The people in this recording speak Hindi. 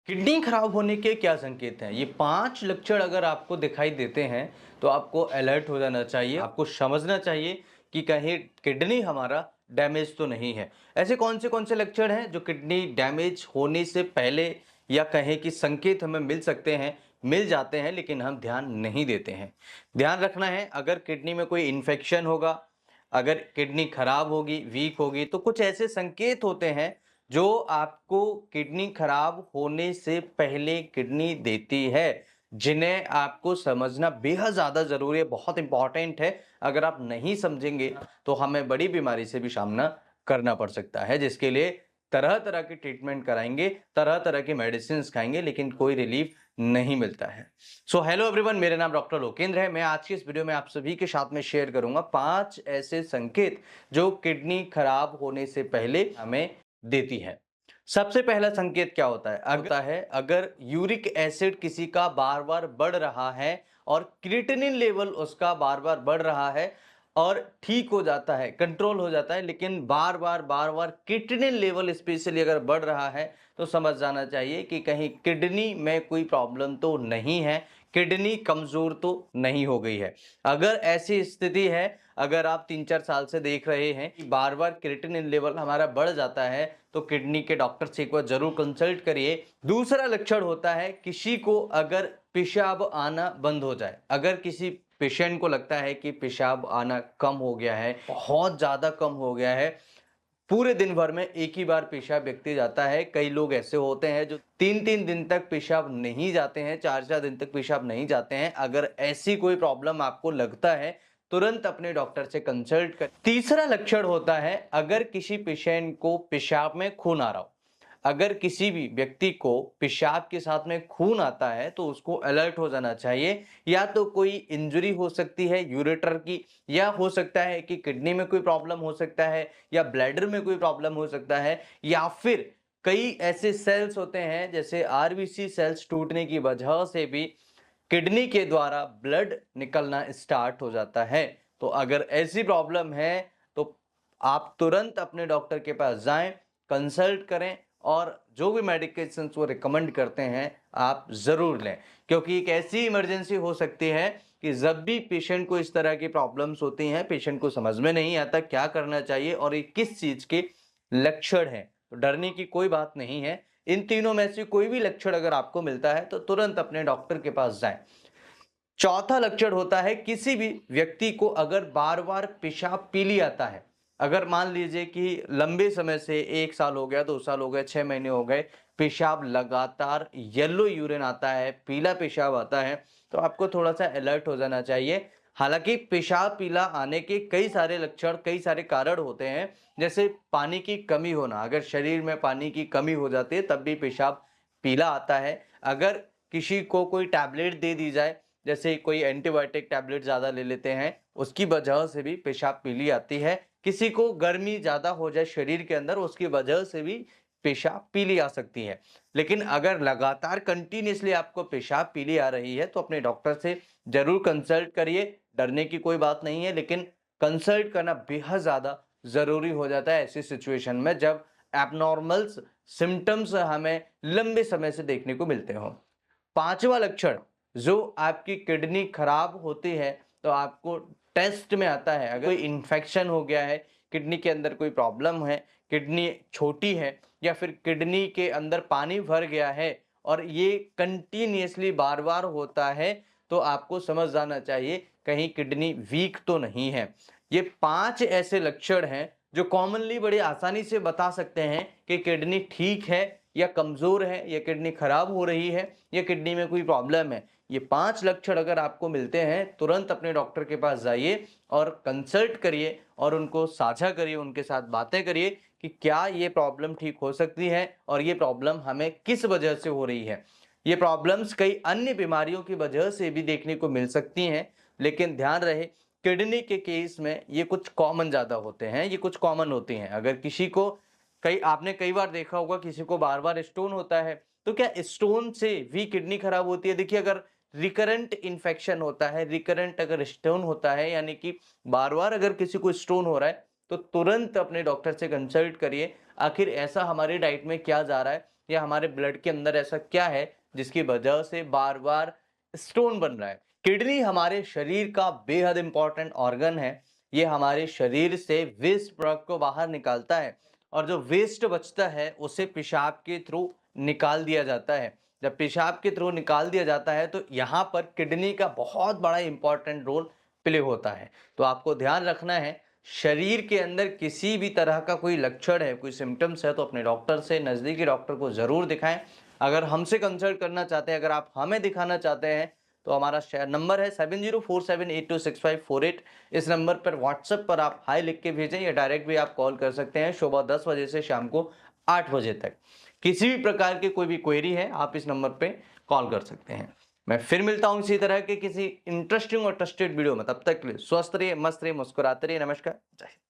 किडनी खराब होने के क्या संकेत हैं? ये 5 लक्षण अगर आपको दिखाई देते हैं, तो आपको अलर्ट हो जाना चाहिए। आपको समझना चाहिए कि कहीं किडनी हमारा डैमेज तो नहीं है। ऐसे कौन से लक्षण हैं जो किडनी डैमेज होने से पहले या कहें कि संकेत हमें मिल सकते हैं, मिल जाते हैं लेकिन हम ध्यान नहीं देते हैं। ध्यान रखना है अगर किडनी में कोई इन्फेक्शन होगा, अगर किडनी खराब होगी, वीक होगी तो कुछ ऐसे संकेत होते हैं जो आपको किडनी खराब होने से पहले किडनी देती है, जिन्हें आपको समझना बेहद ज़्यादा ज़रूरी है, बहुत इम्पोर्टेंट है। अगर आप नहीं समझेंगे तो हमें बड़ी बीमारी से भी सामना करना पड़ सकता है, जिसके लिए तरह-तरह की ट्रीटमेंट कराएँगे, तरह-तरह की मेडिसिन्स खाएँगे लेकिन कोई रिलीफ नहीं मिलता है। सो हेलो एवरीवन, मेरा नाम डॉक्टर लोकेंद्र है। मैं आज की इस वीडियो में आप सभी के साथ में शेयर करूँगा 5 ऐसे संकेत जो किडनी खराब होने से पहले हमें देती है। सबसे पहला संकेत क्या होता है, अगर यूरिक एसिड किसी का बार-बार बढ़ रहा है और क्रिएटिनिन लेवल उसका बार-बार बढ़ रहा है और ठीक हो जाता है, कंट्रोल हो जाता है, लेकिन बार-बार क्रिएटिनिन लेवल स्पेशली अगर बढ़ रहा है, तो समझ जाना चाहिए कि कहीं किडनी में कोई प्रॉब्लम तो नहीं है, किडनी कमज़ोर तो नहीं हो गई है। अगर ऐसी स्थिति है, अगर आप 3-4 साल से देख रहे हैं कि बार-बार क्रिएटिनिन लेवल हमारा बढ़ जाता है, तो किडनी के डॉक्टर से एक बार ज़रूर कंसल्ट करिए। दूसरा लक्षण होता है किसी को अगर पेशाब आना बंद हो जाए। अगर किसी पेशेंट को लगता है कि पेशाब आना कम हो गया है, बहुत ज़्यादा कम हो गया है, पूरे दिन भर में एक ही बार पेशाब व्यक्ति जाता है। कई लोग ऐसे होते हैं जो 3-3 दिन तक पेशाब नहीं जाते हैं, 4-4 दिन तक पेशाब नहीं जाते हैं। अगर ऐसी कोई प्रॉब्लम आपको लगता है, तुरंत अपने डॉक्टर से कंसल्ट करें। तीसरा लक्षण होता है अगर किसी पेशेंट को पेशाब में खून आ रहा हो। अगर किसी भी व्यक्ति को पेशाब के साथ में खून आता है तो उसको अलर्ट हो जाना चाहिए। या तो कोई इंजरी हो सकती है यूरेटर की, या हो सकता है कि किडनी में कोई प्रॉब्लम हो सकता है, या ब्लैडर में कोई प्रॉब्लम हो सकता है, या फिर कई ऐसे सेल्स होते हैं जैसे आरबीसी सेल्स टूटने की वजह से भी किडनी के द्वारा ब्लड निकलना स्टार्ट हो जाता है। तो अगर ऐसी प्रॉब्लम है तो आप तुरंत अपने डॉक्टर के पास जाएं, कंसल्ट करें और जो भी मेडिकेशंस वो रिकमेंड करते हैं आप ज़रूर लें, क्योंकि एक ऐसी इमरजेंसी हो सकती है कि जब भी पेशेंट को इस तरह की प्रॉब्लम्स होती हैं, पेशेंट को समझ में नहीं आता क्या करना चाहिए और ये किस चीज़ के लक्षण हैं। तो डरने की कोई बात नहीं है। इन तीनों में से कोई भी लक्षण अगर आपको मिलता है तो तुरंत अपने डॉक्टर के पास जाएं। चौथा लक्षण होता है किसी भी व्यक्ति को अगर बार-बार पेशाब पीली आता है। अगर मान लीजिए कि लंबे समय से 1 साल हो गया, 2 साल हो गए, 6 महीने हो गए, पेशाब लगातार येलो यूरिन आता है, पीला पेशाब आता है, तो आपको थोड़ा-सा अलर्ट हो जाना चाहिए। हालाँकि पेशाब पीला आने के कई सारे लक्षण, कई सारे कारण होते हैं, जैसे पानी की कमी होना। अगर शरीर में पानी की कमी हो जाती है तब भी पेशाब पीला आता है। अगर किसी को कोई टैबलेट दे दी जाए, जैसे कोई एंटीबायोटिक टैबलेट ज़्यादा ले लेते हैं, उसकी वजह से भी पेशाब पीली आती है। किसी को गर्मी ज़्यादा हो जाए शरीर के अंदर, उसकी वजह से भी पेशाब पीली आ सकती है। लेकिन अगर लगातार कंटिन्यूअसली आपको पेशाब पीली आ रही है, तो अपने डॉक्टर से ज़रूर कंसल्ट करिए। डरने की कोई बात नहीं है, लेकिन कंसल्ट करना बेहद ज़्यादा ज़रूरी हो जाता है ऐसी सिचुएशन में जब एब्नॉर्मल्स सिम्पटम्स हमें लंबे समय से देखने को मिलते हों। पाँचवाँ लक्षण जो आपकी किडनी खराब होती है तो आपको टेस्ट में आता है। अगर कोई इन्फेक्शन हो गया है, किडनी के अंदर कोई प्रॉब्लम है, किडनी छोटी है, या फिर किडनी के अंदर पानी भर गया है और ये कंटिन्यूअसली बार-बार होता है, तो आपको समझ जाना चाहिए कहीं किडनी वीक तो नहीं है। ये 5 ऐसे लक्षण हैं जो कॉमनली बड़ी आसानी से बता सकते हैं कि किडनी ठीक है या कमज़ोर है, या किडनी खराब हो रही है, या किडनी में कोई प्रॉब्लम है। ये 5 लक्षण अगर आपको मिलते हैं, तुरंत अपने डॉक्टर के पास जाइए और कंसल्ट करिए और उनको साझा करिए, उनके साथ बातें करिए कि क्या ये प्रॉब्लम ठीक हो सकती है और ये प्रॉब्लम हमें किस वजह से हो रही है। ये प्रॉब्लम्स कई अन्य बीमारियों की वजह से भी देखने को मिल सकती हैं, लेकिन ध्यान रहे किडनी के केस में ये कुछ कॉमन ज़्यादा होते हैं, ये कुछ कॉमन होती हैं। अगर किसी को कई आपने कई बार देखा होगा किसी को बार-बार स्टोन होता है, तो क्या स्टोन से भी किडनी खराब होती है? देखिए, अगर रिकरेंट इन्फेक्शन होता है, रिकरेंट अगर स्टोन होता है, यानी कि बार-बार अगर किसी को स्टोन हो रहा है, तो तुरंत अपने डॉक्टर से कंसल्ट करिए। आखिर ऐसा हमारी डाइट में क्या जा रहा है या हमारे ब्लड के अंदर ऐसा क्या है जिसकी वजह से बार-बार स्टोन बन रहा है। किडनी हमारे शरीर का बेहद इंपॉर्टेंट ऑर्गन है। ये हमारे शरीर से वेस्ट प्रोडक्ट को बाहर निकालता है और जो वेस्ट बचता है उसे पेशाब के थ्रू निकाल दिया जाता है। जब पेशाब के थ्रू निकाल दिया जाता है तो यहाँ पर किडनी का बहुत बड़ा इंपॉर्टेंट रोल प्ले होता है। तो आपको ध्यान रखना है, शरीर के अंदर किसी भी तरह का कोई लक्षण है, कोई सिम्पटम्स है तो अपने डॉक्टर से, नज़दीकी डॉक्टर को ज़रूर दिखाएं। अगर हमसे कंसल्ट करना चाहते हैं, अगर आप हमें दिखाना चाहते हैं तो हमारा नंबर है 7047826548। इस नंबर पर व्हाट्सएप पर आप हाय लिख के भेजें या डायरेक्ट भी आप कॉल कर सकते हैं सुबह 10 बजे से शाम को 8 बजे तक। किसी भी प्रकार की कोई भी क्वेरी है आप इस नंबर पे कॉल कर सकते हैं। मैं फिर मिलता हूँ इसी तरह के किसी इंटरेस्टिंग और ट्रस्टेड वीडियो में। तब तक के लिए स्वस्थ रहिए, मस्त रहिए, मुस्कुराते रहिए। नमस्कार, जय हिंद।